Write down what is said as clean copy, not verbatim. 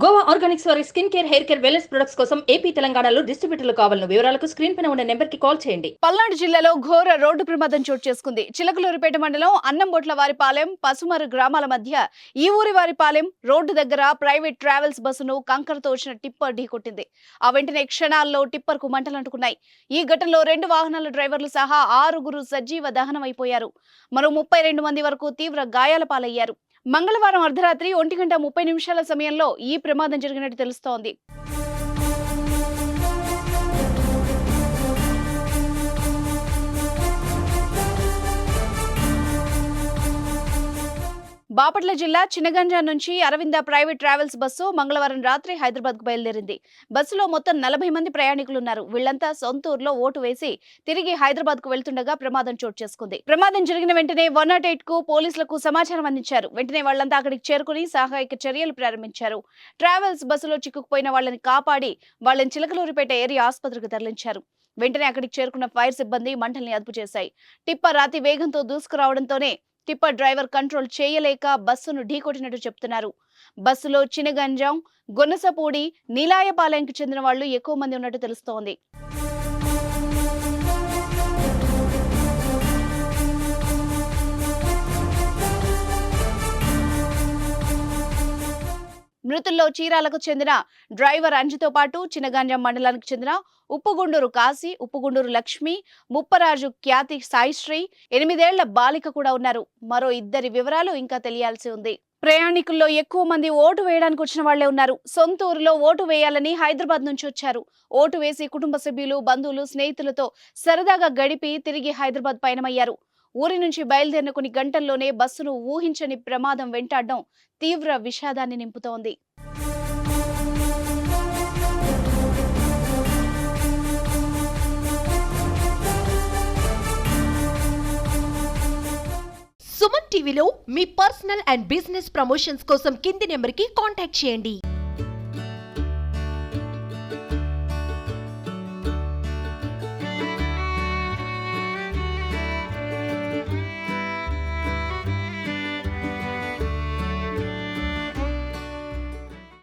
Goa Organics వారి skin care, hair care, wellness products కోసం AP, తెలంగాణలో డిస్ట్రిబ్యూటర్లు కావాలను వివరాలకు స్క్రీన్ పైన ఉన్న నెంబర్కి కాల్ చేయండి. పల్నాడు జిల్లాలో ఘోర రోడ్డు ప్రమాదం చోటు చేసుకుంది. చిలకలూరిపేట మండలం అన్నంబొట్ల వారిపాలెం, పసుమరు గ్రామాల మధ్య ఈ ఊరి వారిపాలెం రోడ్డు దగ్గర ప్రైవేట్ ట్రావెల్స్ బస్సును కంకరతో వచ్చిన టిప్పర్ ఢీకొట్టింది. ఆ వెంటనే క్షణాల్లో టిప్పర్ కు మంటలంటుకున్నాయి. ఈ ఘటనలో 2 వాహనాల డ్రైవర్లు సహా 6 సజీవ దహనమైపోయారు. మరో 32 మంది వరకు తీవ్ర గాయాల పాలయ్యారు. మంగళవారం అర్ధరాత్రి 1:30 సమయంలో ఈ ప్రమాదం జరిగినట్టు తెలుస్తోంది. బాపట్ల జిల్లా చినగంజా నుంచి అరవింద ప్రైవేట్ ట్రావెల్స్ బస్సు మంగళవారం రాత్రి హైదరాబాద్ కు బయలుదేరింది. బస్సులో మొత్తం 40 మంది ప్రయాణికులున్నారు. వీళ్లంతా సొంత ఊర్లో ఓటు వేసి తిరిగి హైదరాబాద్ కు వెళ్తుండగా ప్రమాదం చోటు చేసుకుంది. ప్రమాదం జరిగిన వెంటనే 108 కు పోలీసులకు సమాచారం అందించారు. వెంటనే వాళ్లంతా అక్కడికి చేరుకుని సహాయక చర్యలు ప్రారంభించారు. ట్రావెల్స్ బస్సులో చిక్కుకుపోయిన వాళ్లని కాపాడి వాళ్లని చిలకలూరిపేట ఏరియా ఆసుపత్రికి తరలించారు. వెంటనే అక్కడికి చేరుకున్న ఫైర్ సిబ్బంది మంటల్ని అదుపు చేశాయి. టిప్పర్ అతి వేగంతో దూసుకురావడంతోనే టిప్పర్ డ్రైవర్ కంట్రోల్ చేయలేక బస్సును ఢీకొట్టినట్టు చెప్తున్నారు. బస్సులో చినగంజాం, గొన్నసపూడి, నీలాయపాలెంకు చెందిన వాళ్లు ఎక్కువ మంది ఉన్నట్టు తెలుస్తోంది. మృతుల్లో చీరాలకు చెందిన డ్రైవర్ అంజుతో పాటు చినగంజాం మండలానికి చెందిన ఉప్పుగుండూరు కాశీ, ఉప్పుగుండూరు లక్ష్మి, ముప్పరాజు ఖ్యాతి సాయిశ్రీ, 8 ఏళ్ల బాలిక కూడా ఉన్నారు. మరో 2 వివరాలు ఇంకా తెలియాల్సి ఉంది. ప్రయాణికుల్లో ఎక్కువ మంది ఓటు వేయడానికి వచ్చిన వాళ్లే ఉన్నారు. సొంత ఊరిలో ఓటు వేయాలని హైదరాబాద్ నుంచి వచ్చారు. ఓటు వేసి కుటుంబ సభ్యులు, బంధువులు, స్నేహితులతో సరదాగా గడిపి తిరిగి హైదరాబాద్ పయనమయ్యారు. ఊరి నుంచి బయలుదేరిన కొన్ని గంటల్లోనే బస్సును ఊహించని ప్రమాదం వెంటాడడం తీవ్ర విషాదాన్ని నింపుతోంది. సుమన్ టీవీలో మీ పర్సనల్ అండ్ బిజినెస్ ప్రమోషన్స్ కోసం కింది నెంబర్కి కాంటాక్ట్ చేయండి.